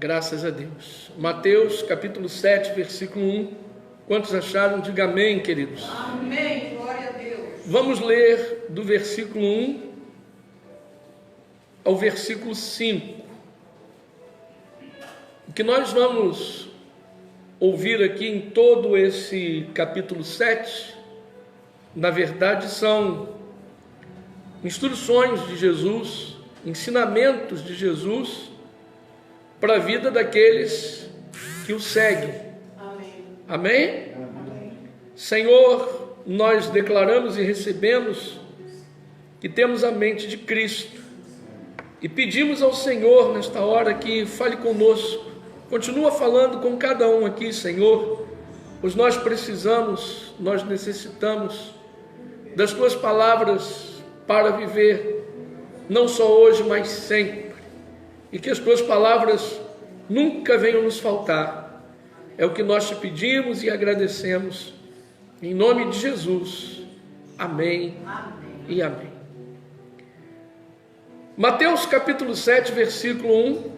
Graças a Deus. Mateus capítulo 7, versículo 1. Quantos acharam? Diga amém, queridos. Amém, glória a Deus. Vamos ler do versículo 1 ao versículo 5. O que nós vamos ouvir aqui em todo esse capítulo 7, na verdade, são instruções de Jesus, ensinamentos de Jesus para a vida daqueles que o seguem. Amém. Amém? Amém. Senhor, nós declaramos e recebemos que temos a mente de Cristo e pedimos ao Senhor nesta hora que fale conosco, continua falando com cada um aqui, Senhor, pois nós precisamos, nós necessitamos das Tuas palavras para viver, não só hoje, mas sempre, e que as Tuas palavras nunca venham nos faltar. É o que nós te pedimos e agradecemos, em nome de Jesus. Amém, amém. E amém. Mateus capítulo 7, versículo 1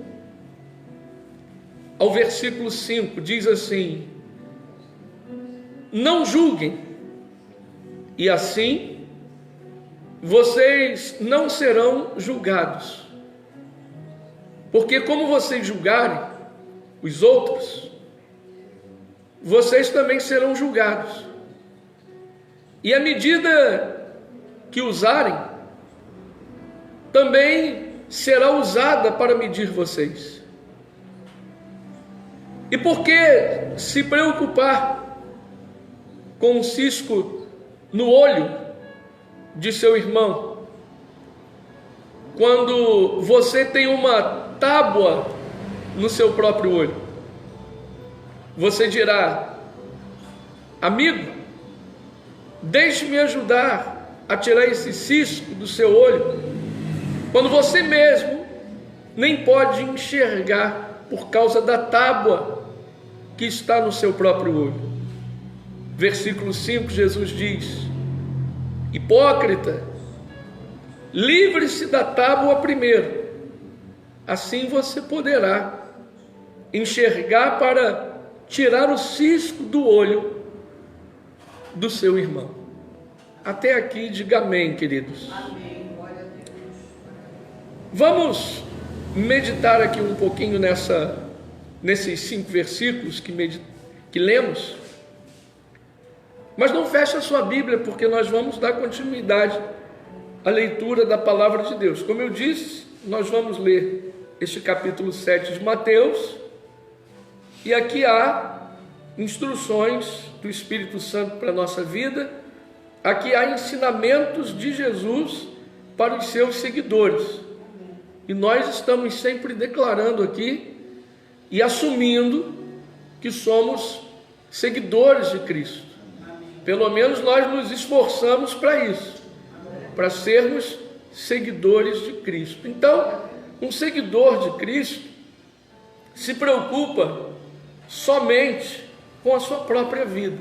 ao versículo 5, diz assim: não julguem, e assim vocês não serão julgados, porque como vocês julgarem os outros, vocês também serão julgados, e a medida que usarem também será usada para medir vocês. E por que se preocupar com um cisco no olho de seu irmão, quando você tem uma tábua no seu próprio olho? Você dirá: amigo, deixe-me ajudar a tirar esse cisco do seu olho, quando você mesmo nem pode enxergar por causa da tábua que está no seu próprio olho. Versículo 5, Jesus diz: hipócrita, livre-se da tábua primeiro, assim você poderá enxergar para tirar o cisco do olho do seu irmão. Até aqui, diga amém, queridos. Amém, glória a Deus. Vamos meditar aqui um pouquinho nesses 5 versículos que lemos. Mas não feche a sua Bíblia, porque nós vamos dar continuidade à leitura da palavra de Deus. Como eu disse, nós vamos ler este capítulo 7 de Mateus, e aqui há instruções do Espírito Santo para a nossa vida, aqui há ensinamentos de Jesus para os seus seguidores, e nós estamos sempre declarando aqui e assumindo que somos seguidores de Cristo. Pelo menos nós nos esforçamos para isso, para sermos seguidores de Cristo. Então, um seguidor de Cristo se preocupa somente com a sua própria vida.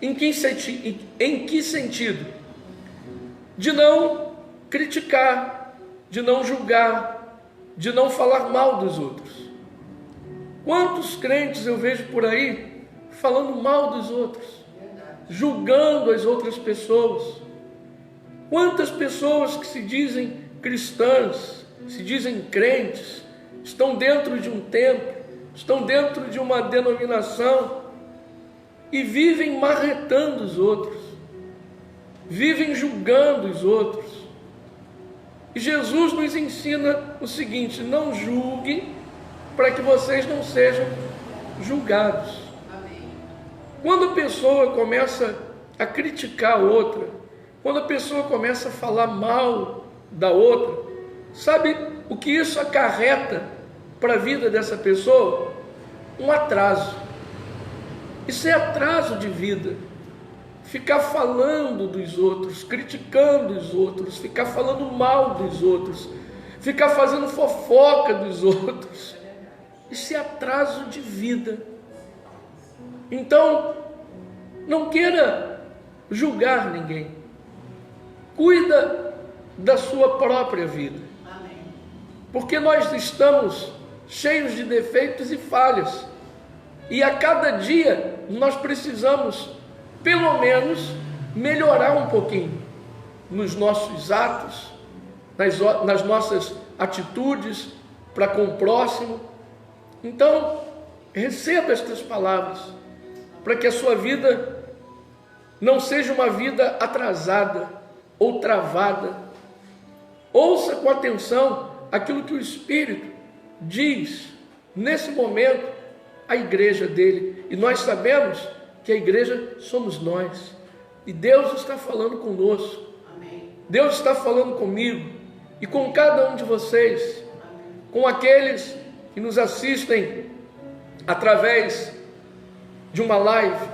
Em que sentido? De não criticar, de não julgar, de não falar mal dos outros. Quantos crentes eu vejo por aí falando mal dos outros, julgando as outras pessoas? Quantas pessoas que se dizem cristãs, se dizem crentes, estão dentro de um templo, estão dentro de uma denominação e vivem marretando os outros, vivem julgando os outros. E Jesus nos ensina o seguinte: não julguem, para que vocês não sejam julgados. Quando a pessoa começa a criticar a outra, quando a pessoa começa a falar mal da outra, sabe o que isso acarreta para a vida dessa pessoa? Um atraso. Isso é atraso de vida. Ficar falando dos outros, criticando os outros, ficar falando mal dos outros, ficar fazendo fofoca dos outros. Isso é atraso de vida. Então, não queira julgar ninguém. Cuida da sua própria vida. Porque nós estamos cheios de defeitos e falhas. E a cada dia nós precisamos, pelo menos, melhorar um pouquinho nos nossos atos, nas nossas atitudes para com o próximo. Então, receba estas palavras, para que a sua vida não seja uma vida atrasada ou travada. Ouça com atenção aquilo que o Espírito diz nesse momento à igreja dele. E nós sabemos que a igreja somos nós. E Deus está falando conosco. Amém. Deus está falando comigo e com cada um de vocês, com aqueles que nos assistem através de uma live,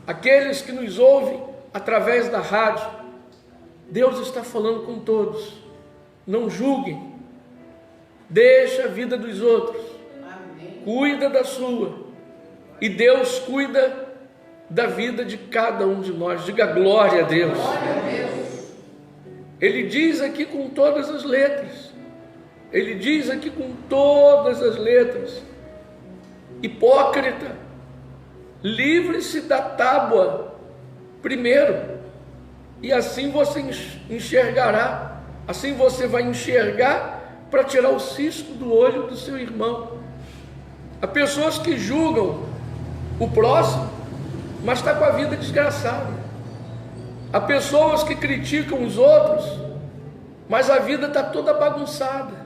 aqueles que nos ouvem através da rádio. Deus está falando com todos. Não julguem. Deixa a vida dos outros. Amém. Cuida da sua. E Deus cuida da vida de cada um de nós. Diga glória a Deus. Glória a Deus. Ele diz aqui com todas as letras. Ele diz aqui com todas as letras: hipócrita, livre-se da tábua primeiro, e assim você enxergará. Assim você vai enxergar para tirar o cisco do olho do seu irmão. Há pessoas que julgam o próximo, mas está com a vida desgraçada. Há pessoas que criticam os outros, mas a vida está toda bagunçada.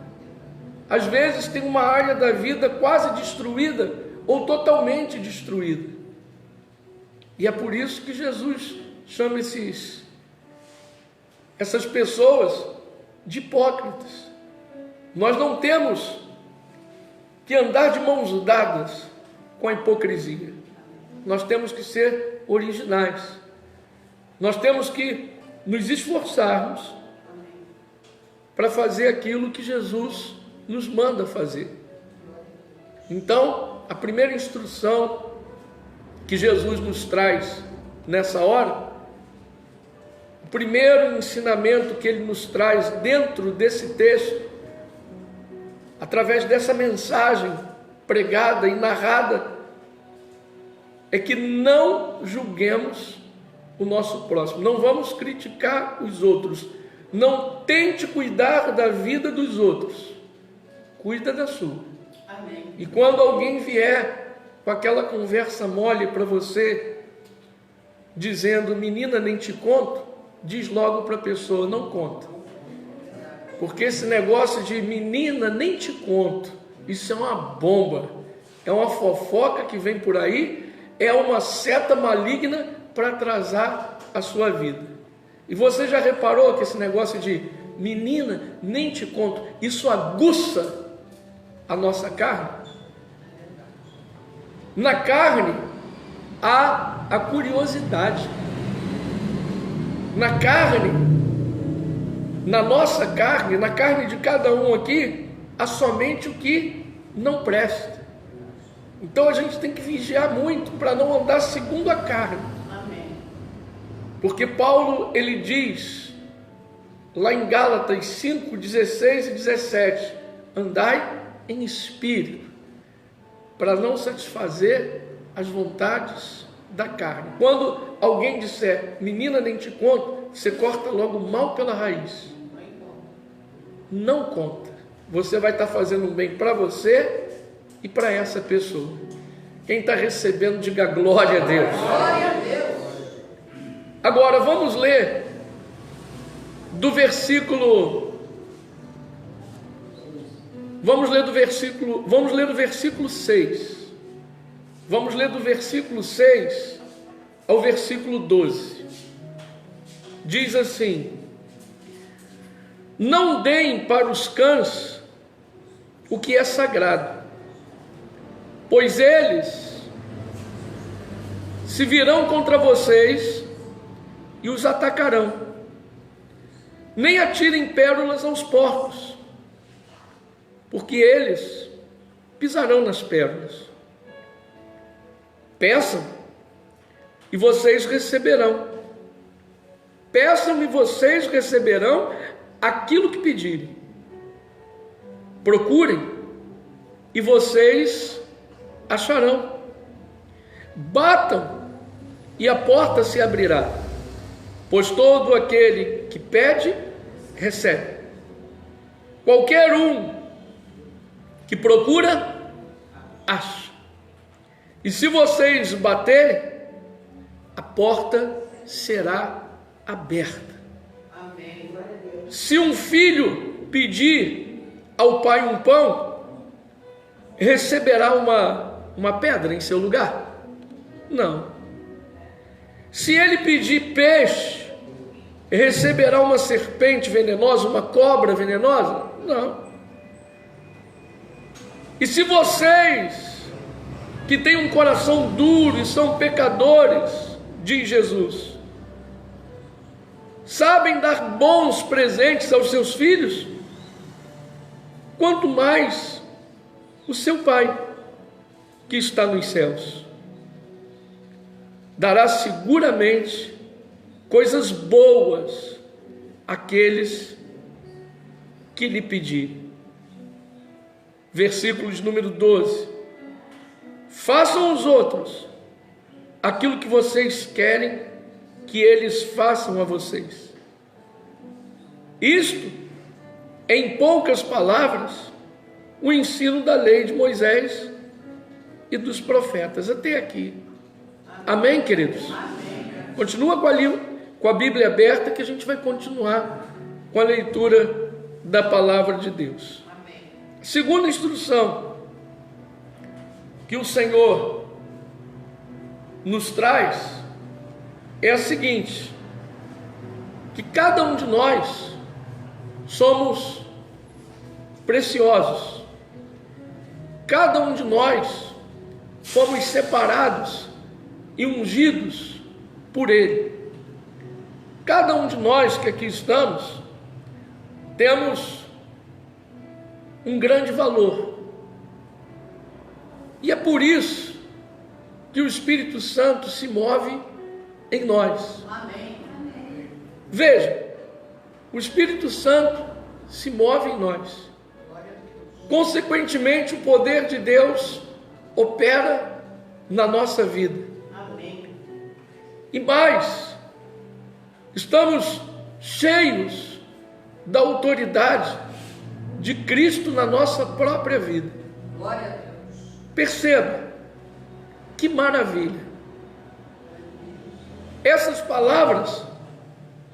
Às vezes tem uma área da vida quase destruída ou totalmente destruída. E é por isso que Jesus chama essas pessoas de hipócritas. Nós não temos que andar de mãos dadas com a hipocrisia. Nós temos que ser originais. Nós temos que nos esforçarmos para fazer aquilo que Jesus nos manda fazer. Então, a primeira instrução que Jesus nos traz nessa hora, o primeiro ensinamento que ele nos traz dentro desse texto, através dessa mensagem pregada e narrada, é que não julguemos o nosso próximo. Não vamos criticar os outros. Não tente cuidar da vida dos outros. Cuida da sua. Amém. E quando alguém vier com aquela conversa mole para você, dizendo: menina, nem te conto, diz logo para a pessoa: não conta. Porque esse negócio de menina, nem te conto, isso é uma bomba, é uma fofoca que vem por aí, é uma seta maligna para atrasar a sua vida. E você já reparou que esse negócio de menina, nem te conto, isso aguça a nossa carne? Na carne há a curiosidade. Na carne, na nossa carne, na carne de cada um aqui, há somente o que não presta. Então a gente tem que vigiar muito para não andar segundo a carne. Amém. Porque Paulo, ele diz lá em Gálatas 5, 16 e 17: andai em espírito, para não satisfazer as vontades da carne. Quando alguém disser menina, nem te conto, você corta logo o mal pela raiz. Não conta. Você vai estar fazendo um bem para você e para essa pessoa. Quem está recebendo, diga glória a Deus. Glória a Deus. Agora vamos ler do versículo. Vamos ler do versículo 6. Vamos ler do versículo 6 ao versículo 12. Diz assim: não deem para os cães o que é sagrado, pois eles se virão contra vocês e os atacarão. Nem atirem pérolas aos porcos, porque eles pisarão nas pérolas. Peçam e vocês receberão. Peçam e vocês receberão aquilo que pedirem. Procurem e vocês acharão. Batam e a porta se abrirá, pois todo aquele que pede, recebe. Qualquer um que procura, acha. E se vocês baterem, a porta será aberta. Amém. Glória a Deus. Se um filho pedir ao pai um pão, receberá uma pedra em seu lugar? Não. Se ele pedir peixe, receberá uma serpente venenosa, uma cobra venenosa? Não. E se vocês, que têm um coração duro e são pecadores, diz Jesus, sabem dar bons presentes aos seus filhos, quanto mais o seu Pai, que está nos céus, dará seguramente coisas boas àqueles que lhe pedirem. Versículo de número 12. Façam os outros aquilo que vocês querem que eles façam a vocês. Isto, em poucas palavras, o ensino da lei de Moisés e dos profetas. Até aqui. Amém, queridos? Continua com a Bíblia aberta, que a gente vai continuar com a leitura da palavra de Deus. Segunda instrução que o Senhor nos traz é a seguinte: que cada um de nós somos preciosos, cada um de nós fomos separados e ungidos por Ele. Cada um de nós que aqui estamos temos um grande valor, e é por isso que o Espírito Santo se move em nós. Amém. Veja, o Espírito Santo se move em nós. Consequentemente, o poder de Deus opera na nossa vida. Amém. E mais, estamos cheios da autoridade de Cristo na nossa própria vida. Glória a Deus. Perceba, que maravilha. Essas palavras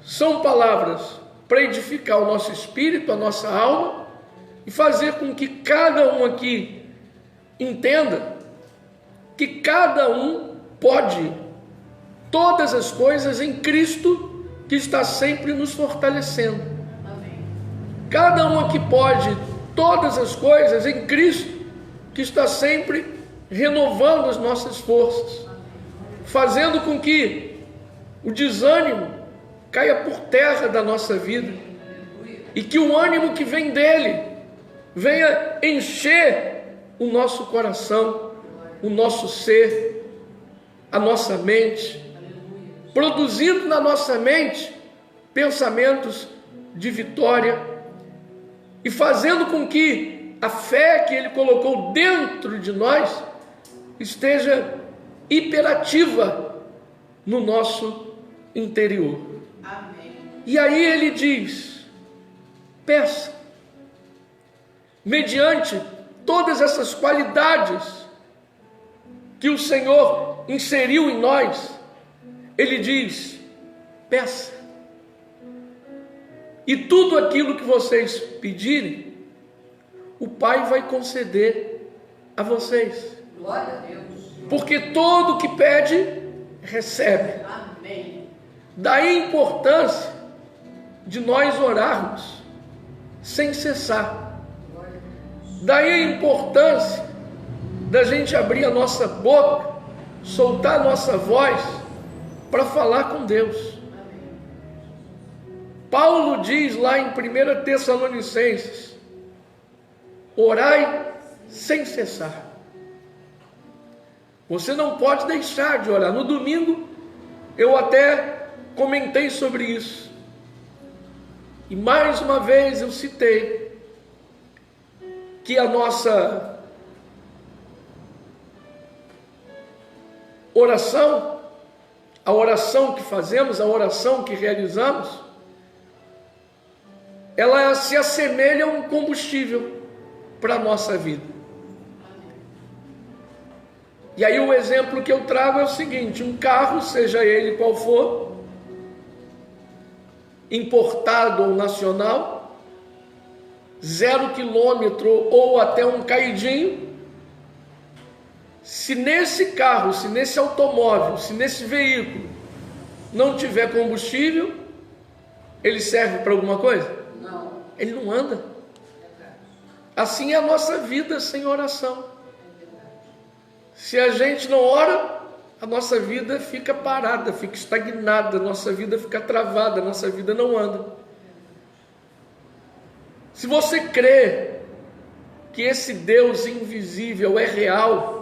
são palavras para edificar o nosso espírito, a nossa alma, e fazer com que cada um aqui entenda que cada um pode todas as coisas em Cristo, que está sempre nos fortalecendo. Amém. Cada um aqui pode todas as coisas em Cristo, que está sempre renovando as nossas forças, fazendo com que o desânimo caia por terra da nossa vida, e que o ânimo que vem dele venha encher o nosso coração, o nosso ser, a nossa mente, produzindo na nossa mente pensamentos de vitória, e fazendo com que a fé que Ele colocou dentro de nós esteja hiperativa no nosso interior. Amém. E aí Ele diz: peça. Mediante todas essas qualidades que o Senhor inseriu em nós, Ele diz: peça. E tudo aquilo que vocês pedirem, o Pai vai conceder a vocês. Glória a Deus. Porque todo que pede, recebe. Amém. Daí a importância de nós orarmos sem cessar. Daí a importância da gente abrir a nossa boca, soltar a nossa voz para falar com Deus. Paulo diz lá em 1 Tessalonicenses: orai sem cessar. Você não pode deixar de orar. No domingo eu até comentei sobre isso, e mais uma vez eu citei que a nossa oração, a oração que fazemos, a oração que realizamos, ela se assemelha a um combustível para a nossa vida. E aí o exemplo que eu trago é o seguinte: um carro, seja ele qual for, importado ou nacional, 0 quilômetro ou até um caidinho, se nesse carro, se nesse automóvel, se nesse veículo não tiver combustível, ele serve para alguma coisa? Não. Ele não anda. Assim é a nossa vida sem oração. Se a gente não ora, a nossa vida fica parada, fica estagnada, a nossa vida fica travada, a nossa vida não anda. Se você crê que esse Deus invisível é real,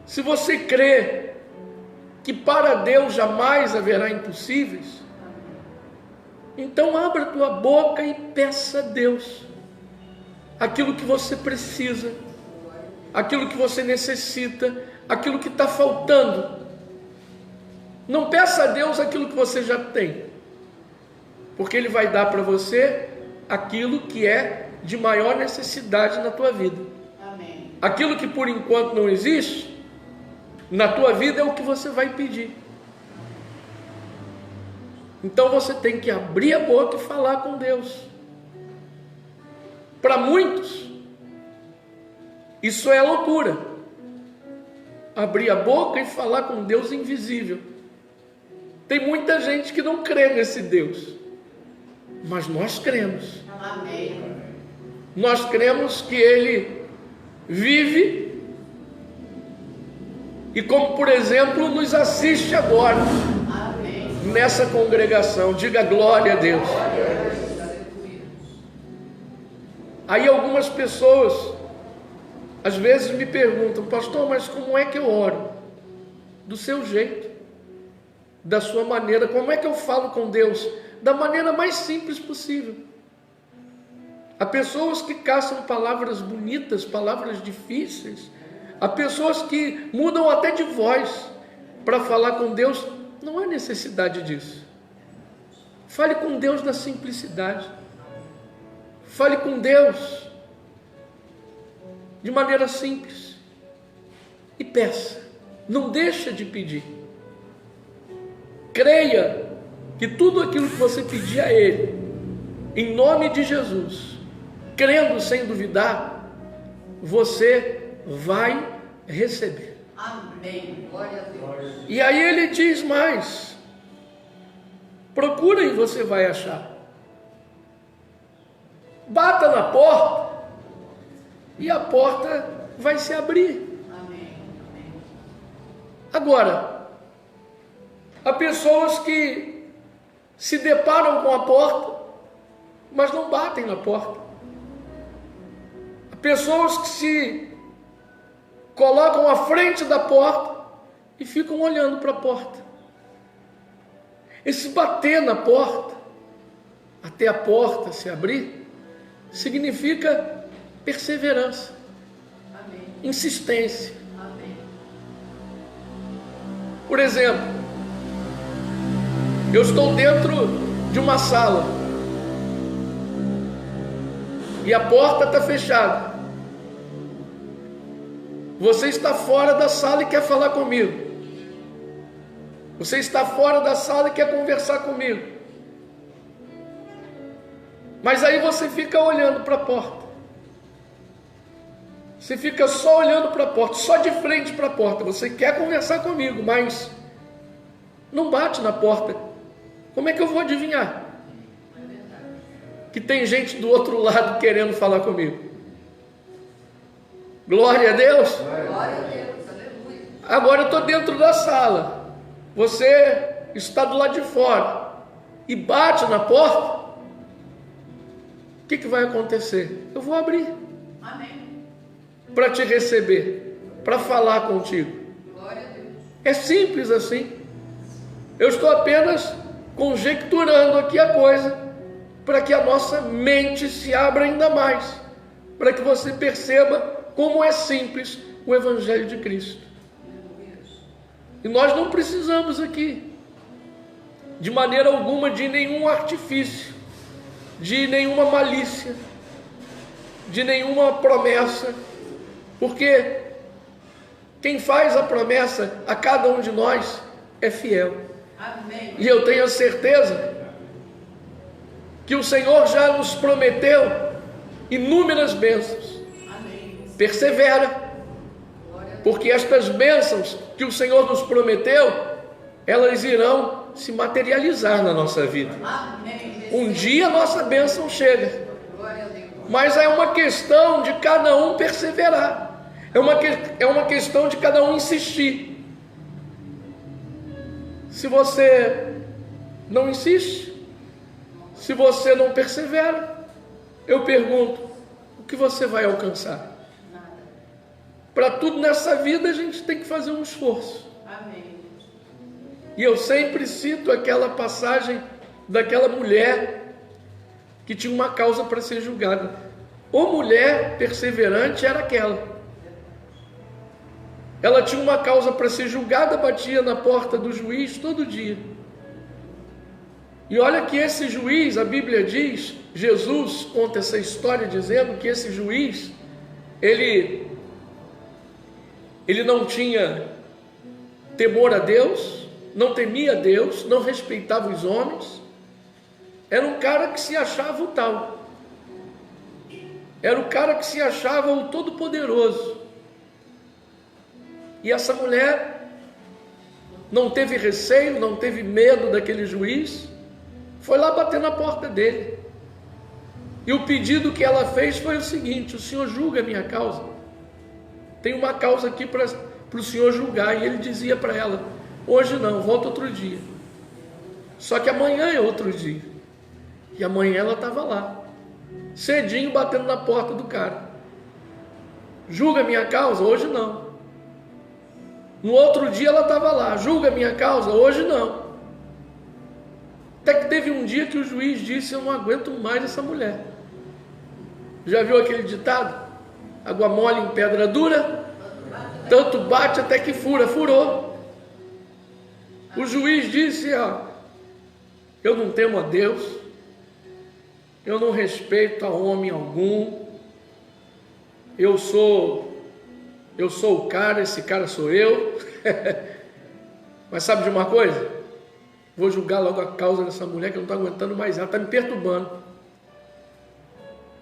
se você crê que para Deus jamais haverá impossíveis, então abra a tua boca e peça a Deus aquilo que você precisa, aquilo que você necessita, aquilo que está faltando. Não peça a Deus aquilo que você já tem, porque Ele vai dar para você aquilo que é de maior necessidade na tua vida. Amém. Aquilo que por enquanto não existe na tua vida é o que você vai pedir. Então você tem que abrir a boca e falar com Deus. Para muitos, isso é loucura. Abrir a boca e falar com Deus invisível. Tem muita gente que não crê nesse Deus, mas nós cremos. Amém. Nós cremos que Ele vive e, como por exemplo, nos assiste agora. Amém. Nessa congregação. Diga glória a Deus. Aí algumas pessoas às vezes me perguntam: pastor, mas como é que eu oro? Do seu jeito, da sua maneira. Como é que eu falo com Deus? Da maneira mais simples possível. Há pessoas que caçam palavras bonitas, palavras difíceis. Há pessoas que mudam até de voz para falar com Deus. Não há necessidade disso. Fale com Deus na simplicidade. Fale com Deus de maneira simples e peça. Não deixa de pedir. Creia que tudo aquilo que você pedir a Ele, em nome de Jesus, crendo sem duvidar, você vai receber. Amém. Glória a Deus. E aí Ele diz mais: procura e você vai achar. Bata na porta e a porta vai se abrir. Amém. Amém. Agora, há pessoas que se deparam com a porta, mas não batem na porta. Há pessoas que se colocam à frente da porta e ficam olhando para a porta. Esse bater na porta, até a porta se abrir, significa perseverança, Amém. insistência. Amém. Por exemplo, eu estou dentro de uma sala e a porta está fechada. Você está fora da sala e quer falar comigo. Você está fora da sala e quer conversar comigo. Mas aí você fica olhando para a porta. Você fica só olhando para a porta, só de frente para a porta. Você quer conversar comigo, mas não bate na porta. Como é que eu vou adivinhar que tem gente do outro lado querendo falar comigo? Glória a Deus. Glória a Deus. Aleluia. Agora eu estou dentro da sala. Você está do lado de fora e bate na porta. O que vai acontecer? Eu vou abrir Amém. para te receber, para falar contigo. Glória a Deus. É simples assim. Eu estou apenas conjecturando aqui a coisa para que a nossa mente se abra ainda mais, para que você perceba como é simples o Evangelho de Cristo. E nós não precisamos aqui, de maneira alguma, de nenhum artifício, de nenhuma malícia, de nenhuma promessa, porque quem faz a promessa a cada um de nós é fiel. Amém. E eu tenho a certeza que o Senhor já nos prometeu inúmeras bênçãos. Amém. Persevera, porque estas bênçãos que o Senhor nos prometeu, elas irão se materializar na nossa vida. Amém. Um dia a nossa bênção chega, Glória a Deus. mas é uma questão de cada um perseverar, é uma questão de cada um insistir. Se você não insiste, se você não persevera, eu pergunto, o que você vai alcançar? Nada. Para tudo nessa vida a gente tem que fazer um esforço. Amém. E eu sempre cito aquela passagem daquela mulher que tinha uma causa para ser julgada. A mulher perseverante era aquela. Ela tinha uma causa para ser julgada, batia na porta do juiz todo dia. E olha que esse juiz, a Bíblia diz, Jesus conta essa história dizendo que esse juiz, ele não tinha temor a Deus, não temia a Deus, não respeitava os homens. Era um cara que se achava o tal. Era o cara que se achava o todo-poderoso. E essa mulher não teve receio, não teve medo daquele juiz, foi lá bater na porta dele. E o pedido que ela fez foi o seguinte: o senhor julga a minha causa? Tem uma causa aqui para o senhor julgar. E ele dizia para ela: hoje não, volta outro dia. Só que amanhã é outro dia. E amanhã ela estava lá, cedinho, batendo na porta do cara. Julga a minha causa? Hoje não. No outro dia ela estava lá, julga a minha causa? Hoje não. Até que teve um dia que o juiz disse: eu não aguento mais essa mulher. Já viu aquele ditado? Água mole em pedra dura, tanto bate até que fura. Furou. O juiz disse: ó, eu não temo a Deus, eu não respeito a homem algum, eu sou o cara, esse cara sou eu. Mas sabe de uma coisa? Vou julgar logo a causa dessa mulher, que eu não estou aguentando mais ela, está me perturbando.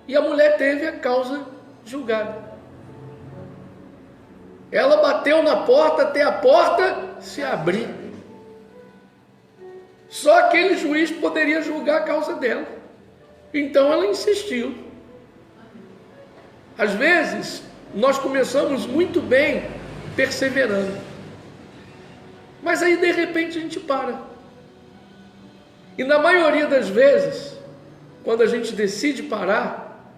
E a mulher teve a causa julgada. Ela bateu na porta até a porta se abrir. Só aquele juiz poderia julgar a causa dela. Então ela insistiu. Às vezes nós começamos muito bem, perseverando, mas aí de repente a gente para. E na maioria das vezes, quando a gente decide parar,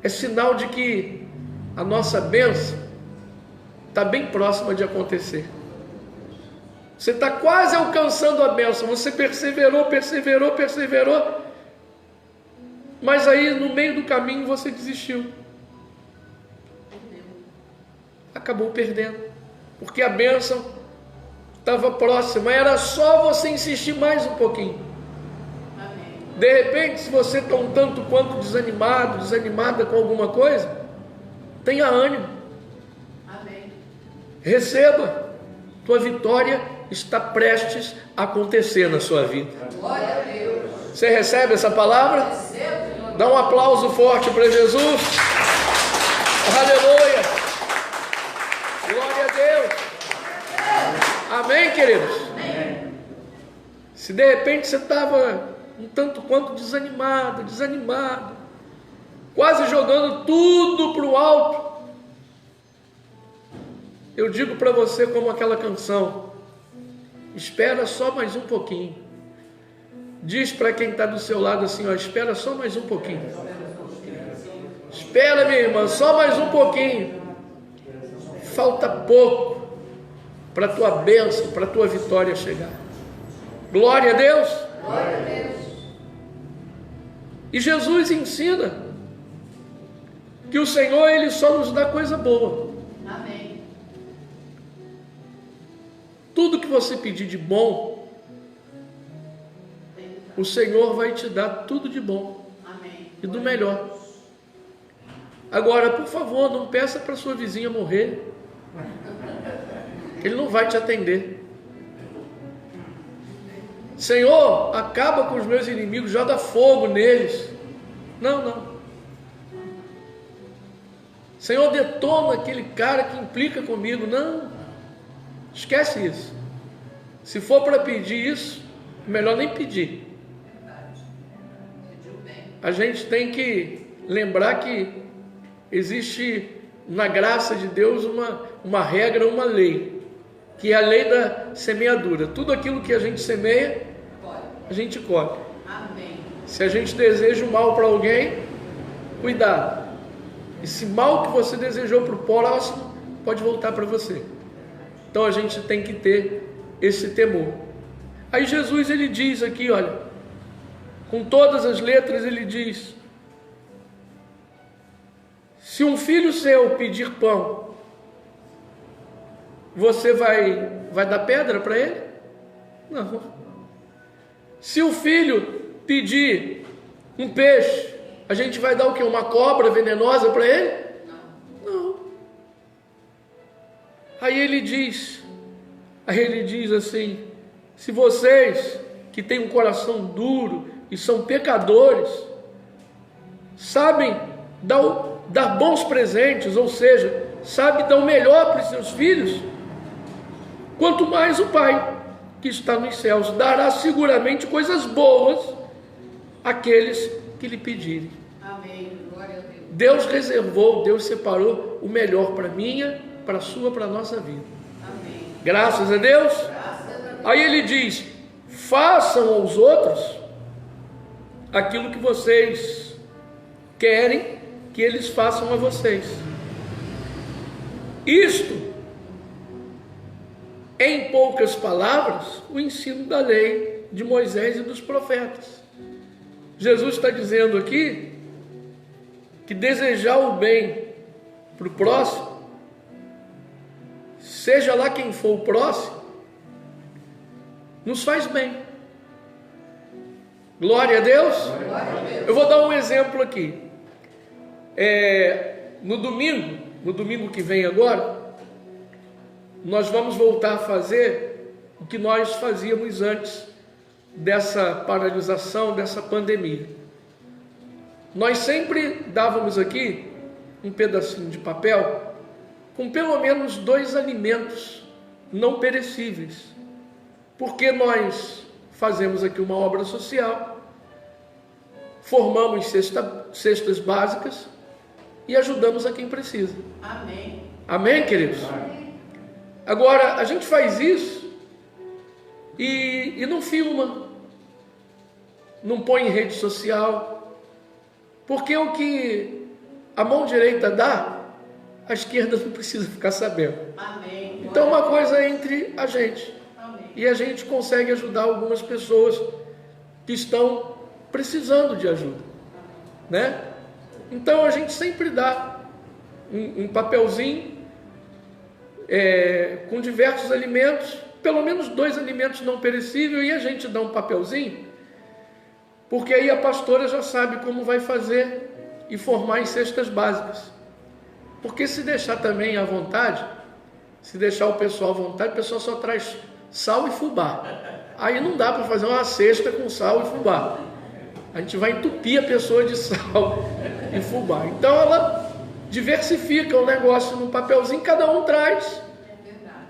é sinal de que a nossa bênção está bem próxima de acontecer. Você está quase alcançando a bênção, você perseverou, mas aí no meio do caminho você desistiu. Acabou perdendo, porque a bênção estava próxima, era só você insistir mais um pouquinho. Amém. De repente, se você está um tanto quanto desanimado, desanimada com alguma coisa, tenha ânimo. Amém. Receba, tua vitória está prestes a acontecer na sua vida. Glória a Deus. Você recebe essa palavra? Recebo, Senhor. Dá um aplauso forte para Jesus. Aleluia. Glória a Deus. Amém, queridos? Amém. Se de repente você estava um tanto quanto desanimado, quase jogando tudo para o alto, eu digo para você como aquela canção: espera só mais um pouquinho. Diz para quem está do seu lado assim, ó, espera só mais um pouquinho. Espera, minha irmã, só mais um pouquinho. Falta pouco para a tua bênção, para a tua vitória chegar. Glória a Deus. Glória a Deus. E Jesus ensina que o Senhor, Ele só nos dá coisa boa. Amém. tudo que você pedir de bom, o Senhor vai te dar tudo de bom e do melhor. Agora, por favor, não peça para sua vizinha morrer. Ele não vai te atender. Senhor, acaba com os meus inimigos, joga fogo neles. Não. Senhor, detona aquele cara que implica comigo. Não, esquece isso. Se for para pedir isso, melhor nem pedir. A gente tem que lembrar que existe na graça de Deus uma regra, uma lei, que é a lei da semeadura. Tudo aquilo que a gente semeia, a gente colhe. Se a gente deseja o mal para alguém, cuidado. Esse mal que você desejou para o próximo pode voltar para você. Então a gente tem que ter esse temor. Aí Jesus ele diz aqui, olha, com todas as letras ele diz: se um filho seu pedir pão, você vai dar pedra para ele? Não. Se o filho pedir um peixe, a gente vai dar o quê? Uma cobra venenosa para ele? Não. Aí ele diz assim: se vocês que têm um coração duro e são pecadores, sabem dar bons presentes, ou seja, sabem dar o melhor para os seus filhos, quanto mais o Pai que está nos céus dará seguramente coisas boas àqueles que lhe pedirem. Amém. Glória a Deus. Deus reservou, Deus separou o melhor para a minha, para a sua, para a nossa vida. Amém. Graças a Deus. Aí ele diz: façam aos outros aquilo que vocês querem que eles façam a vocês. Isto, em poucas palavras, o ensino da lei de Moisés e dos profetas. Jesus está dizendo aqui que desejar o bem para o próximo, seja lá quem for o próximo, nos faz bem. Glória a Deus. Eu vou dar um exemplo aqui. No domingo que vem agora, nós vamos voltar a fazer o que nós fazíamos antes dessa paralisação, dessa pandemia. Nós sempre dávamos aqui um pedacinho de papel com pelo menos 2 alimentos não perecíveis, porque nós fazemos aqui uma obra social, formamos cestas básicas e ajudamos a quem precisa. Amém. Amém, queridos? Agora, a gente faz isso e não filma, não põe em rede social, porque o que a mão direita dá, a esquerda não precisa ficar sabendo. Amém. Então uma coisa é entre a gente. Amém. E a gente consegue ajudar algumas pessoas que estão precisando de ajuda, né? Então a gente sempre dá um papelzinho com diversos alimentos, pelo menos 2 alimentos não perecíveis, e a gente dá um papelzinho, porque aí a pastora já sabe como vai fazer e formar em cestas básicas. Porque se deixar também à vontade, se deixar o pessoal à vontade, o pessoal só traz sal e fubá. Aí não dá para fazer uma cesta com sal e fubá. A gente vai entupir a pessoa de sal e fubá. Então ela diversifica o negócio no papelzinho, cada um traz,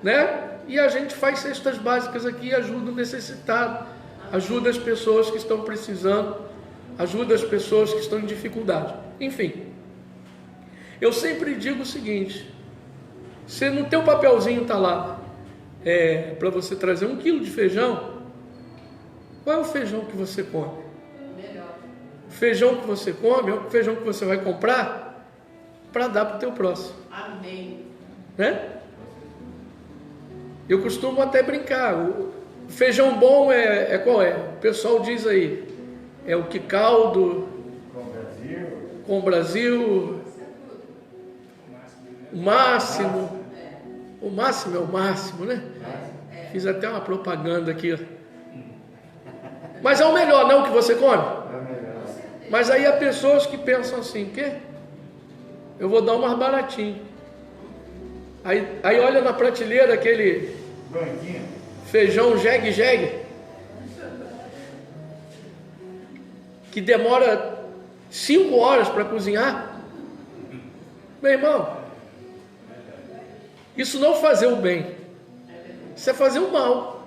né? E a gente faz cestas básicas aqui e ajuda o necessitado, ajuda as pessoas que estão precisando, ajuda as pessoas que estão em dificuldade. Enfim, eu sempre digo o seguinte: se no teu papelzinho está lá para você trazer 1 quilo de feijão, qual é o feijão que você come? Melhor. O feijão que você come é o feijão que você vai comprar para dar para o teu próximo. Amém. Né? Eu costumo até brincar. O feijão bom é qual é? O pessoal diz aí, é o que caldo com o Brasil, o máximo é o máximo, né? Fiz até uma propaganda aqui. Mas é o melhor, não, que você come? Mas aí há pessoas que pensam assim, o quê? Eu vou dar um mais baratinho. Aí olha na prateleira aquele feijão jegue-jegue, que demora 5 horas para cozinhar. Meu irmão, isso não fazer o bem, isso é fazer o mal.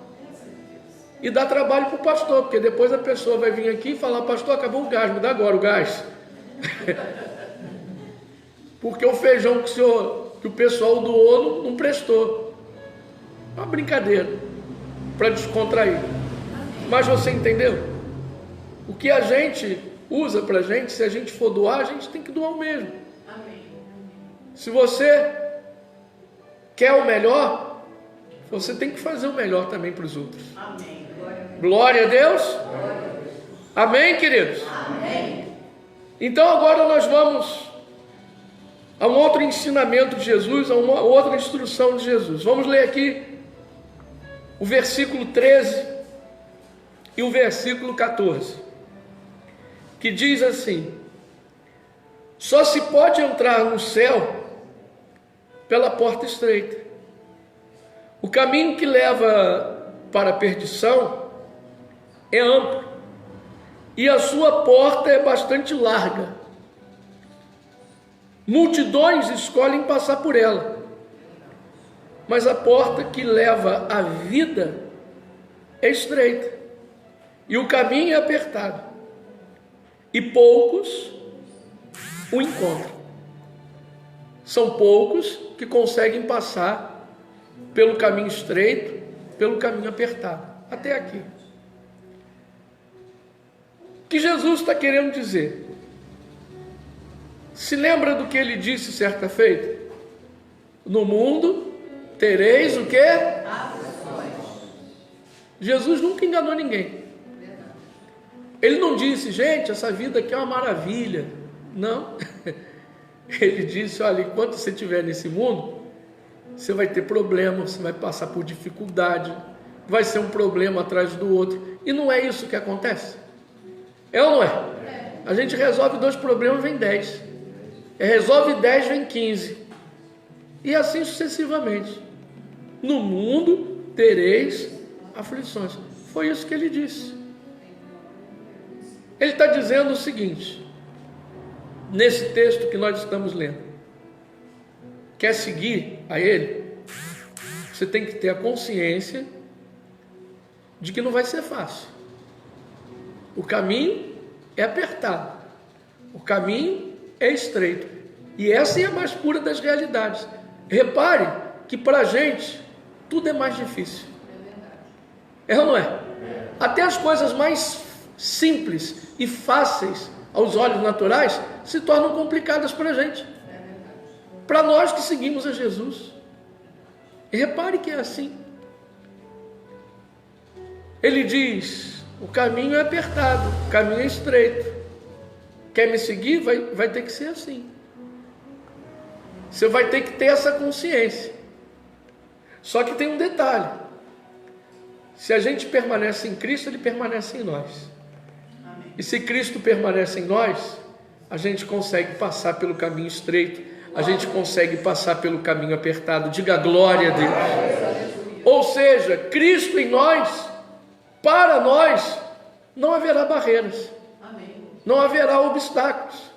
E dá trabalho para o pastor, porque depois a pessoa vai vir aqui e falar: pastor, acabou o gás, me dá agora o gás. Porque o feijão que o pessoal doou não prestou. É uma brincadeira, para descontrair. Mas você entendeu? O que a gente usa para a gente, se a gente for doar, a gente tem que doar o mesmo. Amém. Se você quer o melhor, você tem que fazer o melhor também para os outros. Amém. Glória a Deus. Amém, queridos? Amém. Então agora nós vamos a um outro ensinamento de Jesus, a uma outra instrução de Jesus. Vamos ler aqui o versículo 13 e o versículo 14, que diz assim: só se pode entrar no céu pela porta estreita. O caminho que leva para a perdição é amplo e a sua porta é bastante larga. Multidões escolhem passar por ela, mas a porta que leva à vida é estreita e o caminho é apertado, e poucos o encontram. São poucos que conseguem passar pelo caminho estreito, pelo caminho apertado, até aqui. O que Jesus está querendo dizer? Se lembra do que ele disse certa feita? No mundo tereis o quê? Jesus nunca enganou ninguém. Ele não disse: gente, essa vida aqui é uma maravilha. Não. Ele disse: olha, enquanto você estiver nesse mundo, você vai ter problema, você vai passar por dificuldade, vai ser um problema atrás do outro. E não é isso que acontece? É ou não é? A gente resolve 2 problemas, vem 10. Resolve 10, vem 15. E assim sucessivamente. No mundo tereis aflições. Foi isso que ele disse. Ele está dizendo o seguinte, nesse texto que nós estamos lendo: quer seguir a ele, você tem que ter a consciência de que não vai ser fácil. O caminho é apertado, o caminho é estreito, e essa é a mais pura das realidades. Repare que para a gente tudo é mais difícil. É ou não é? Até as coisas mais simples e fáceis aos olhos naturais se tornam complicadas para a gente, para nós que seguimos a Jesus. E repare que é assim. Ele diz: o caminho é apertado, o caminho é estreito. Quer me seguir? Vai ter que ser assim. Você vai ter que ter essa consciência. Só que tem um detalhe: se a gente permanece em Cristo, Ele permanece em nós. E se Cristo permanece em nós, a gente consegue passar pelo caminho estreito, a gente consegue passar pelo caminho apertado. Diga glória a Deus. Ou seja, Cristo em nós, para nós, não haverá barreiras, não haverá obstáculos,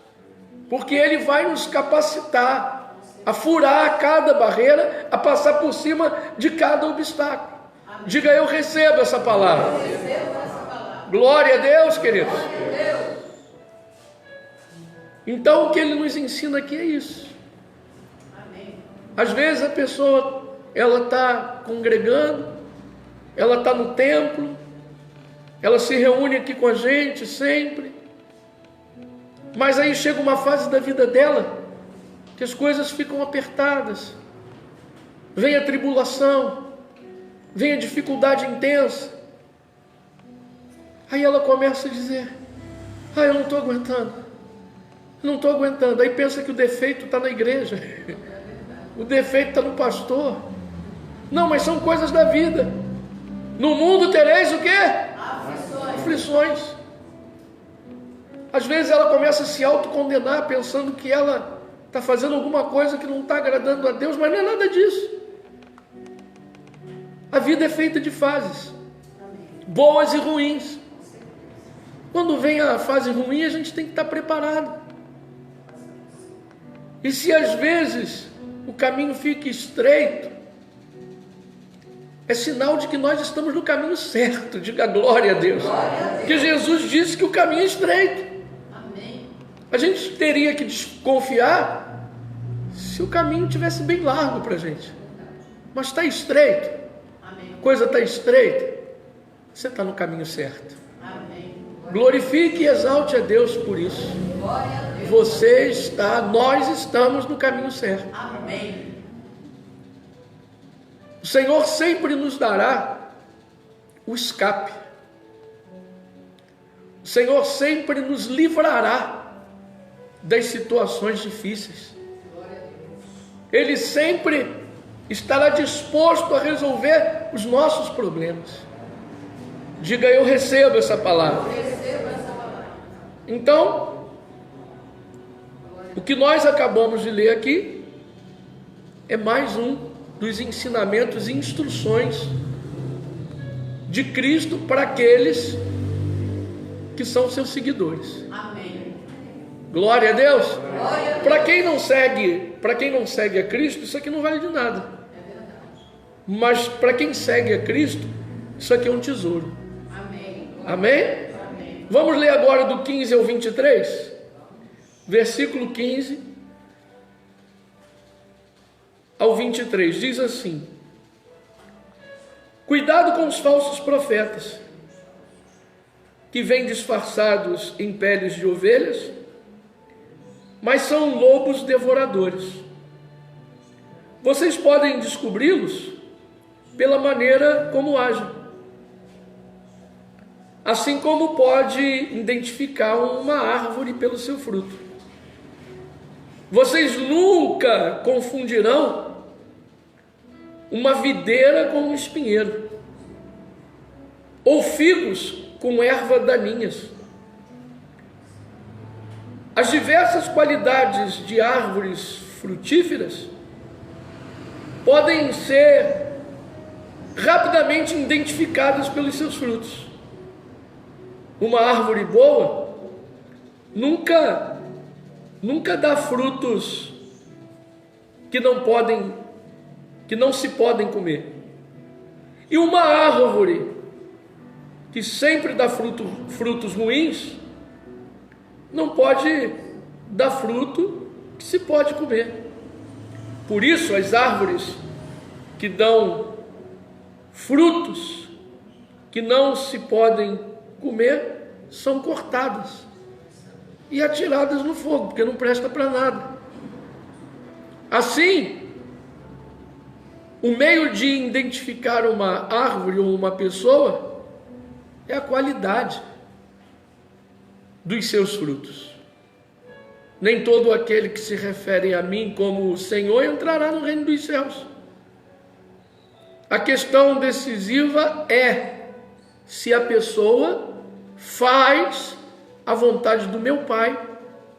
porque Ele vai nos capacitar a furar cada barreira, a passar por cima de cada obstáculo. Diga: eu recebo essa palavra. Glória a Deus, queridos. Então o que ele nos ensina aqui é isso. Às vezes a pessoa, ela está congregando, ela está no templo, ela se reúne aqui com a gente sempre, mas aí chega uma fase da vida dela que as coisas ficam apertadas, vem a tribulação, vem a dificuldade intensa. Aí ela começa a dizer: eu não estou aguentando, não estou aguentando. Aí pensa que o defeito está na igreja, o defeito está no pastor. Não, mas são coisas da vida. No mundo tereis o quê? Aflições. Aflições. Às vezes ela começa a se autocondenar, pensando que ela está fazendo alguma coisa que não está agradando a Deus, mas não é nada disso. A vida é feita de fases, boas e ruins. Quando vem a fase ruim, a gente tem que estar preparado. E se às vezes o caminho fica estreito, é sinal de que nós estamos no caminho certo. Diga glória a Deus. Porque Jesus disse que o caminho é estreito. Amém. A gente teria que desconfiar se o caminho tivesse bem largo para a gente. Mas está estreito. Amém. A coisa está estreita. Você está no caminho certo. Amém. Glorifique e exalte a Deus por isso. Glória a Deus. Você está, nós estamos no caminho certo. Amém. O Senhor sempre nos dará o escape. O Senhor sempre nos livrará das situações difíceis. Ele sempre estará disposto a resolver os nossos problemas. Diga, eu recebo essa palavra. Receba essa palavra. Então, o que nós acabamos de ler aqui é mais um dos ensinamentos e instruções de Cristo para aqueles que são seus seguidores. Amém. Glória a Deus. Glória a Deus. Para quem não segue a Cristo, isso aqui não vale de nada. Mas para quem segue a Cristo, isso aqui é um tesouro. Amém. Amém? Amém. Vamos ler agora do 15 ao 23, versículo 15 ao 23, diz assim: cuidado com os falsos profetas, que vêm disfarçados em peles de ovelhas, mas são lobos devoradores. Vocês podem descobri-los pela maneira como agem, assim como pode identificar uma árvore pelo seu fruto. Vocês nunca confundirão uma videira com um espinheiro, ou figos com erva daninhas. As diversas qualidades de árvores frutíferas podem ser rapidamente identificadas pelos seus frutos. Uma árvore boa nunca dá frutos que não se podem comer. E uma árvore que sempre dá frutos ruins, não pode dar fruto que se pode comer. Por isso, as árvores que dão frutos que não se podem comer são cortadas e atiradas no fogo, porque não presta para nada. Assim, o meio de identificar uma árvore ou uma pessoa é a qualidade dos seus frutos. Nem todo aquele que se refere a mim como o Senhor entrará no reino dos céus. A questão decisiva é se a pessoa faz a vontade do meu Pai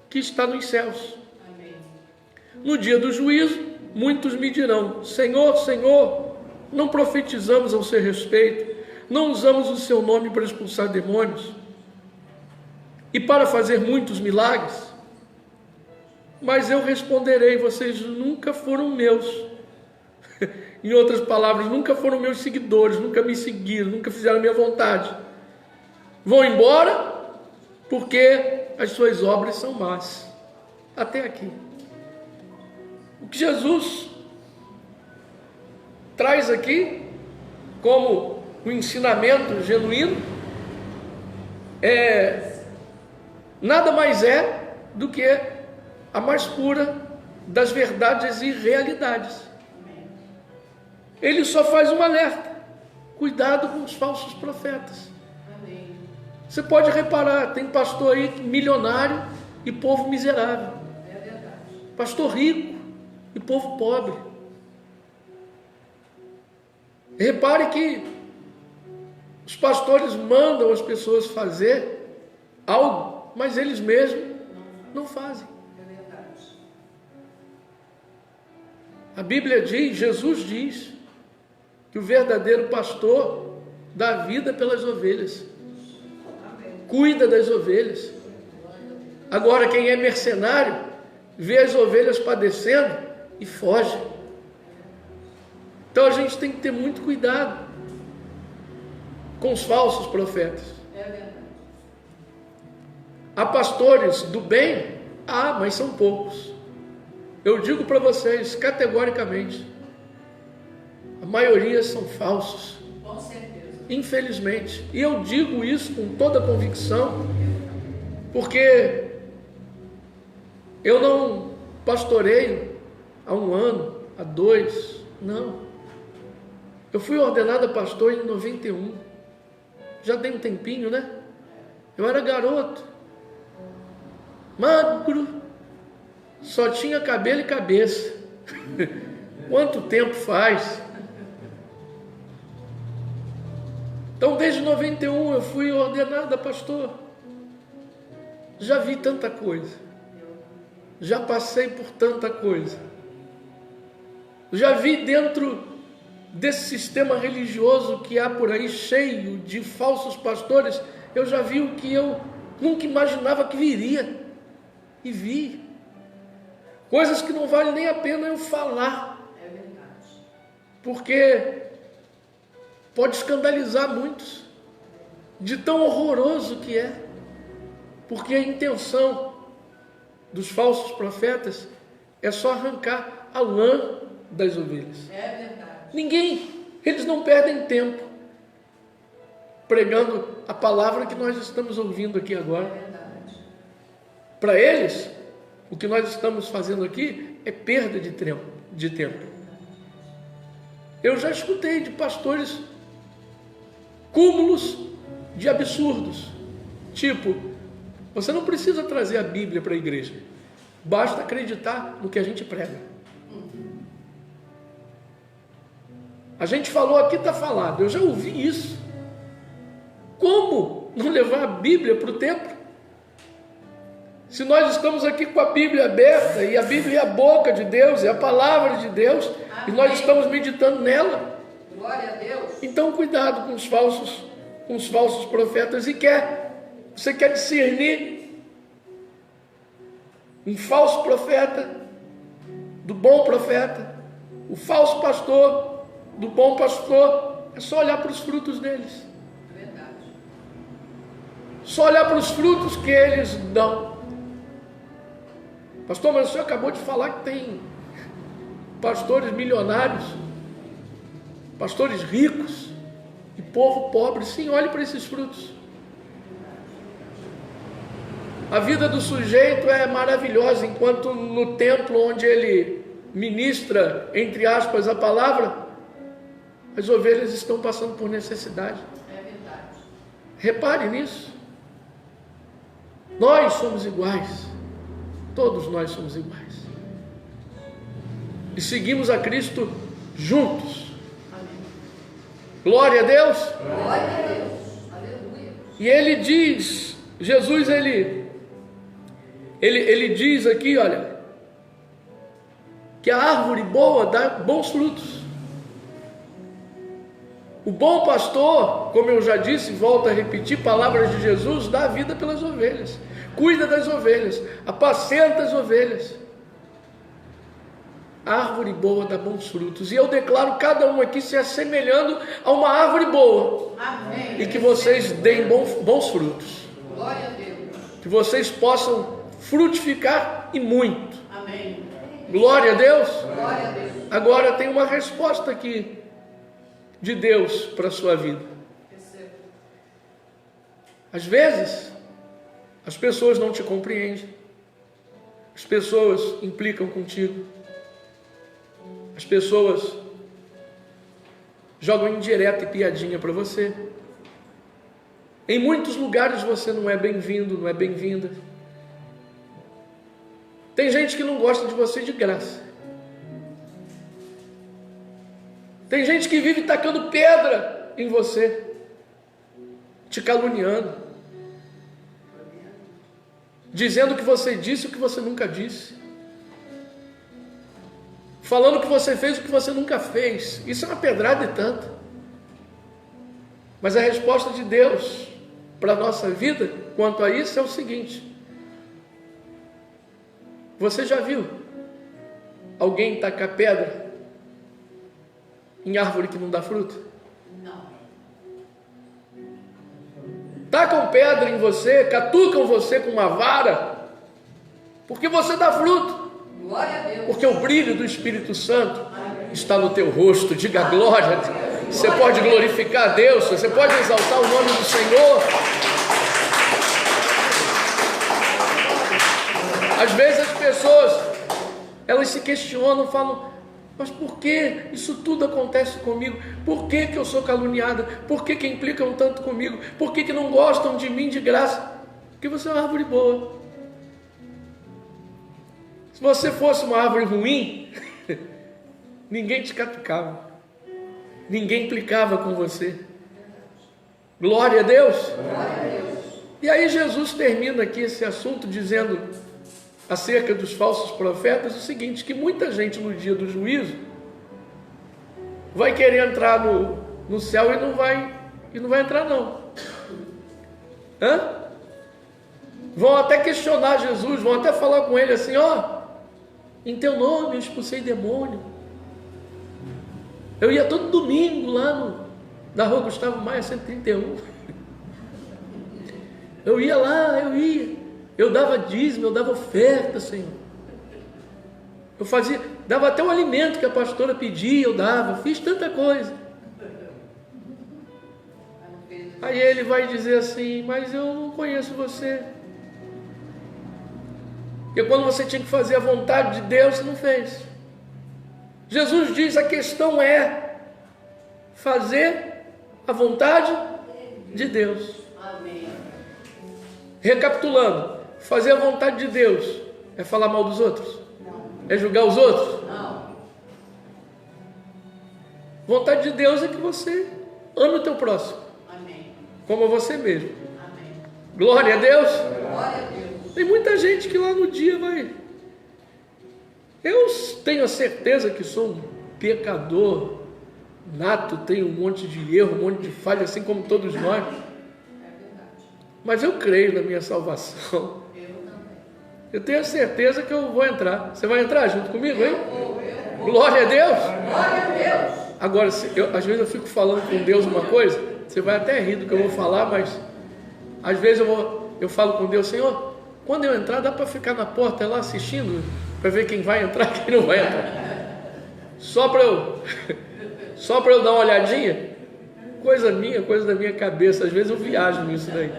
que está nos céus. Amém. No dia do juízo, muitos me dirão: Senhor, Senhor, não profetizamos ao seu respeito, não usamos o seu nome para expulsar demônios e para fazer muitos milagres? Mas eu responderei: vocês nunca foram meus. Em outras palavras, nunca foram meus seguidores, nunca me seguiram, nunca fizeram a minha vontade. Vão embora porque as suas obras são más. Até aqui. O que Jesus traz aqui como um ensinamento genuíno nada mais é do que a mais pura das verdades e realidades. Ele só faz um alerta: cuidado com os falsos profetas. Amém. Você pode reparar, tem pastor aí milionário e povo miserável, É verdade. pastor rico e povo pobre. Repare que Os pastores mandam as pessoas fazer algo, mas eles mesmos não fazem. É verdade. A Bíblia diz, Jesus diz, que o verdadeiro pastor dá vida pelas ovelhas, cuida das ovelhas. Agora, quem é mercenário, vê as ovelhas padecendo e foge. Então a gente tem que ter muito cuidado com os falsos profetas. É verdade. Há pastores do bem? Mas são poucos. Eu digo para vocês categoricamente, a maioria são falsos, Com certeza. infelizmente. E eu digo isso com toda convicção, porque eu não pastoreio há 1 ano, há 2, não. Eu fui ordenado pastor em 91. Já tem um tempinho, né? Eu era garoto, magro, só tinha cabelo e cabeça. Quanto tempo faz? Então, desde 91 eu fui ordenado a pastor. Já vi tanta coisa. Já passei por tanta coisa. Já vi dentro desse sistema religioso que há por aí, cheio de falsos pastores, eu já vi o que eu nunca imaginava que viria. E vi. Coisas que não vale nem a pena eu falar. É verdade. Porque pode escandalizar muitos, de tão horroroso que é. Porque a intenção dos falsos profetas é só arrancar a lã das ovelhas. É verdade. Eles não perdem tempo pregando a palavra que nós estamos ouvindo aqui É agora. verdade. Para eles, o que nós estamos fazendo aqui é perda de tempo. Eu já escutei de pastores cúmulos de absurdos, tipo, você não precisa trazer a Bíblia para a igreja, basta acreditar no que a gente prega. A gente falou aqui, está falado. Eu já ouvi isso. Como não levar a Bíblia para o templo? Se nós estamos aqui com a Bíblia aberta, e a Bíblia é a boca de Deus, é a palavra de Deus, e nós estamos meditando nela. Glória a Deus. Então cuidado com os falsos profetas. Você quer discernir um falso profeta do bom profeta, o falso pastor do bom pastor? É só olhar para os frutos deles. Verdade. Só olhar para os frutos que eles dão. Pastor, mas o senhor acabou de falar que tem pastores milionários, pastores ricos e povo pobre. Sim, olhe para esses frutos. A vida do sujeito é maravilhosa, enquanto no templo onde ele ministra, entre aspas, a palavra, as ovelhas estão passando por necessidade. É verdade. Repare nisso. Nós somos iguais. Todos nós somos iguais. E seguimos a Cristo juntos. Amém. Glória a Deus. Glória a Deus. Aleluia. E ele diz, Jesus, ele diz aqui, olha, que a árvore boa dá bons frutos. O bom pastor, como eu já disse, volto a repetir, palavras de Jesus, dá a vida pelas ovelhas, cuida das ovelhas, apacenta as ovelhas. A árvore boa dá bons frutos, e eu declaro cada um aqui se assemelhando a uma árvore boa, Amém. e que vocês deem bons frutos, Glória a Deus. que vocês possam frutificar e muito. Amém. Glória a Deus. Glória a Deus. Agora tem uma resposta aqui de Deus para a sua vida. Receba. Às vezes, as pessoas não te compreendem, as pessoas implicam contigo, as pessoas jogam indireta e piadinha para você. Em muitos lugares você não é bem-vindo, não é bem-vinda. Tem gente que não gosta de você de graça. Tem gente que vive tacando pedra em você. te caluniando, dizendo que você disse o que você nunca disse, falando que você fez o que você nunca fez. Isso é uma pedrada e tanto. Mas a resposta de Deus para a nossa vida quanto a isso é o seguinte: você já viu alguém tacar pedra em árvore que não dá fruto? Não. Tacam pedra em você, catucam você com uma vara, porque você dá fruto. Glória a Deus. Porque o brilho do Espírito Santo está no teu rosto. Diga glória a Deus. Você pode glorificar a Deus, você pode exaltar o nome do Senhor. Às vezes as pessoas, elas se questionam, falam: mas por que isso tudo acontece comigo? Por que eu sou caluniada? Por que implicam tanto comigo? Por que não gostam de mim de graça? Porque você é uma árvore boa. Se você fosse uma árvore ruim, ninguém te catucava, ninguém implicava com você. Glória a Deus. Glória a Deus. E aí Jesus termina aqui esse assunto dizendo acerca dos falsos profetas o seguinte: que muita gente no dia do juízo vai querer entrar no céu e não vai entrar não. Vão até questionar Jesus, vão até falar com ele assim: ó, em teu nome eu expulsei demônio. Eu ia todo domingo lá na rua Gustavo Maia 131. Eu ia lá, eu dava dízimo, eu dava oferta, Senhor. Eu dava até o alimento que a pastora pedia, eu dava, fiz tanta coisa. Aí ele vai dizer assim: mas eu não conheço você. Porque quando você tinha que fazer a vontade de Deus, você não fez. Jesus diz: a questão é fazer a vontade de Deus. Amém. Recapitulando, fazer a vontade de Deus é falar mal dos outros? Não. É julgar os outros? Não. Vontade de Deus é que você ame o teu próximo, Amém. como a você mesmo. Amém. Glória a Deus. Glória a Deus. Tem muita gente que lá no dia vai... Eu tenho a certeza que sou um pecador nato, tenho um monte de erro, um monte de falha, assim como todos nós. É verdade. Mas eu creio na minha salvação. Eu também. Eu tenho a certeza que eu vou entrar. Você vai entrar junto comigo, hein? Eu vou. Glória a Deus. Glória a Deus. Agora, às vezes eu fico falando com Deus uma coisa, você vai até rir do que eu vou falar, mas às vezes eu falo com Deus: Senhor, quando eu entrar, dá para ficar na porta lá assistindo, para ver quem vai entrar e quem não vai entrar. Só para eu dar uma olhadinha. Coisa minha, coisa da minha cabeça. Às vezes eu viajo nisso daí.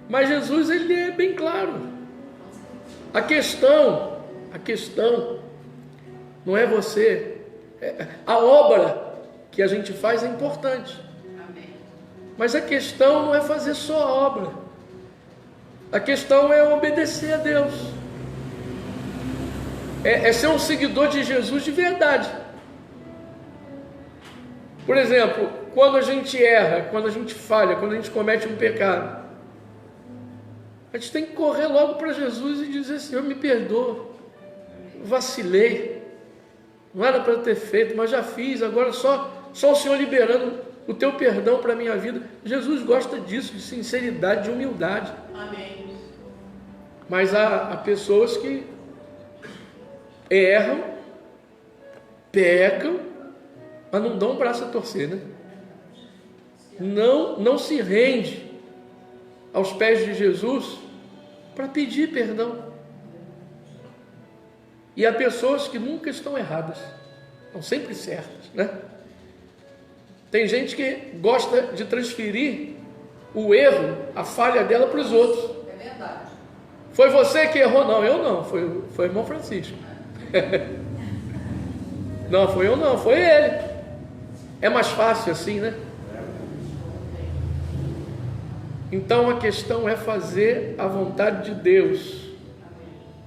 Mas Jesus, ele é bem claro. A questão não é você. A obra que a gente faz é importante. Amém. Mas a questão não é fazer só a obra. A questão é obedecer a Deus. É ser um seguidor de Jesus de verdade. Por exemplo, quando a gente erra, quando a gente falha, quando a gente comete um pecado, a gente tem que correr logo para Jesus e dizer: Senhor, me perdoa, vacilei, não era para ter feito, mas já fiz, agora só o Senhor liberando o teu perdão para a minha vida. Jesus gosta disso, de sinceridade, de humildade. Amém. Mas há pessoas que erram, pecam, mas não dão um braço a torcer, né? Não se rende aos pés de Jesus para pedir perdão. E há pessoas que nunca estão erradas, estão sempre certas, né? Tem gente que gosta de transferir o erro, a falha dela para os outros. É verdade. Foi você que errou? Não, eu não, foi o irmão Francisco. Não, foi eu não, foi ele. É mais fácil assim, né? Então a questão é fazer a vontade de Deus.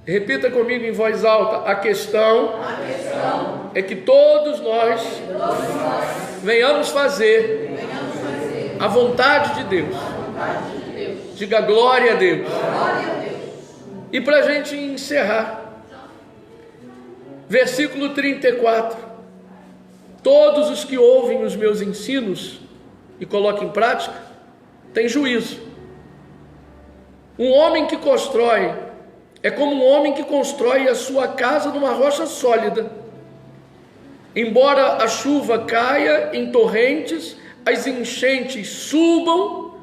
Repita comigo em voz alta: a questão é que todos nós venhamos fazer Deus. A vontade de Deus. Vontade de Deus. Diga glória a Deus. Glória a Deus. E para a gente encerrar, versículo 34. Todos os que ouvem os meus ensinos e colocam em prática, têm juízo. Um homem que constrói é como um homem que constrói a sua casa numa rocha sólida. Embora a chuva caia em torrentes, as enchentes subam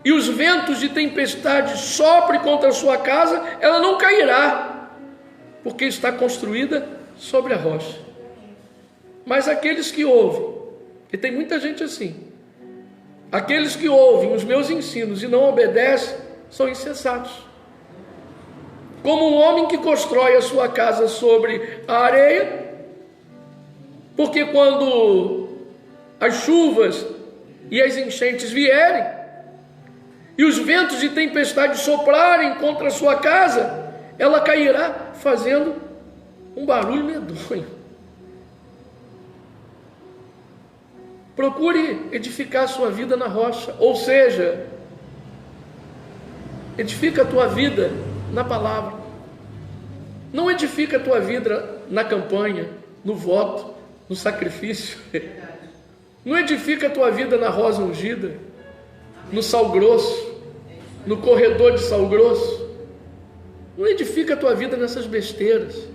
e os ventos de tempestade soprem contra a sua casa, ela não cairá, porque está construída sobre a rocha. Mas aqueles que ouvem, e tem muita gente assim, aqueles que ouvem os meus ensinos e não obedecem, são insensatos. Como um homem que constrói a sua casa sobre a areia, porque quando as chuvas e as enchentes vierem, e os ventos de tempestade soprarem contra a sua casa, ela cairá fazendo um barulho medonho. Procure edificar a sua vida na rocha, ou seja, edifica a tua vida na palavra. Não edifica a tua vida na campanha, no voto, no sacrifício. Não edifica a tua vida na rosa ungida, no sal grosso, no corredor de sal grosso. Não edifica a tua vida nessas besteiras.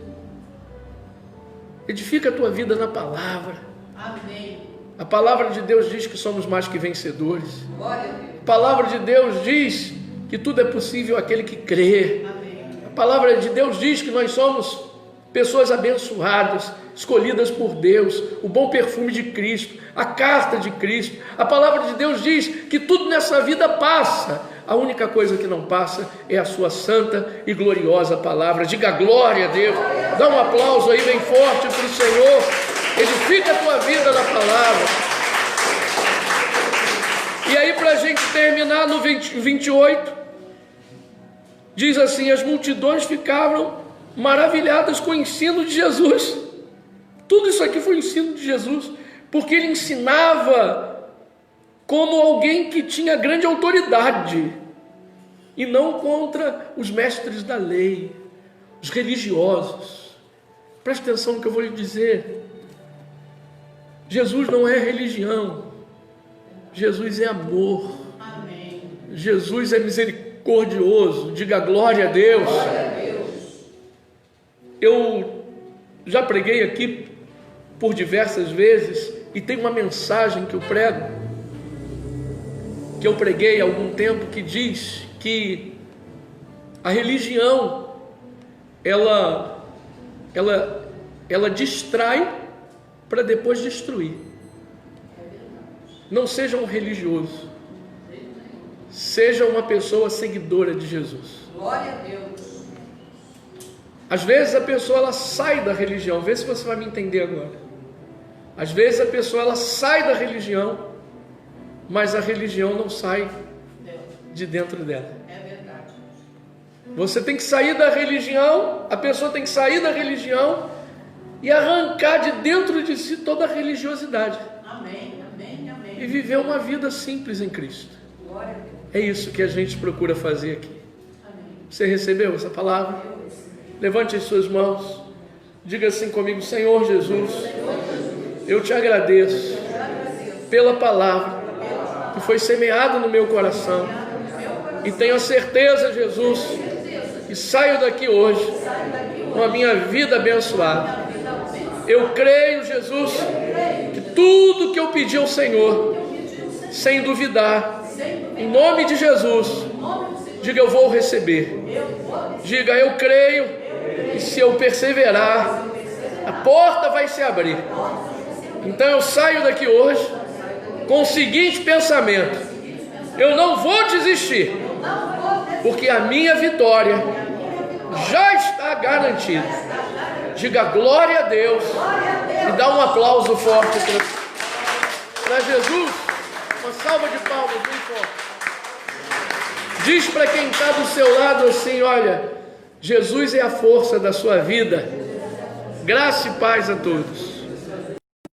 Edifica a tua vida na palavra. Amém. A palavra de Deus diz que somos mais que vencedores. Glória a Deus. A palavra de Deus diz que tudo é possível àquele que crê. Amém. A palavra de Deus diz que nós somos pessoas abençoadas, escolhidas por Deus, o bom perfume de Cristo, a carta de Cristo. A palavra de Deus diz que tudo nessa vida passa. A única coisa que não passa é a sua santa e gloriosa palavra. Diga glória a Deus. Dá um aplauso aí bem forte para o Senhor. Edifica a tua vida na palavra. E aí, para a gente terminar no 28, diz assim: as multidões ficaram maravilhadas com o ensino de Jesus. Tudo isso aqui foi o ensino de Jesus, porque ele ensinava como alguém que tinha grande autoridade, e não contra os mestres da lei, os religiosos. Preste atenção no que eu vou lhe dizer. Jesus não é religião, Jesus é amor. Amém. Jesus é misericordioso. Diga glória a Deus. Glória a Deus. Eu já preguei aqui por diversas vezes, e tem uma mensagem que eu prego, que eu preguei há algum tempo, que diz que a religião ela distrai para depois destruir. Não seja um religioso, seja uma pessoa seguidora de Jesus. Glória a Deus. Às vezes a pessoa ela sai da religião, vê se você vai me entender agora. Às vezes a pessoa ela sai da religião, mas a religião não sai de dentro dela. É verdade. Você tem que sair da religião, a pessoa tem que sair da religião e arrancar de dentro de si toda a religiosidade. Amém, amém, amém. E viver uma vida simples em Cristo. Glória a Deus. É isso que a gente procura fazer aqui. Amém. Você recebeu essa palavra? Eu recebi. Levante as suas mãos. Diga assim comigo: Senhor Jesus, eu te agradeço pela palavra que foi semeada no meu coração. E tenho a certeza, Jesus, que saio daqui hoje com a minha vida abençoada. Eu creio, Jesus, que tudo que eu pedi ao Senhor, sem duvidar, em nome de Jesus, diga: eu vou receber. Diga: eu creio, e se eu perseverar, a porta vai se abrir. Então eu saio daqui hoje com o seguinte pensamento: eu não vou desistir, porque a minha vitória já está garantida. Diga glória a Deus e dá um aplauso forte para Jesus. Uma salva de palmas bem forte. Diz para quem está do seu lado assim: olha, Jesus é a força da sua vida. Graça e paz a todos.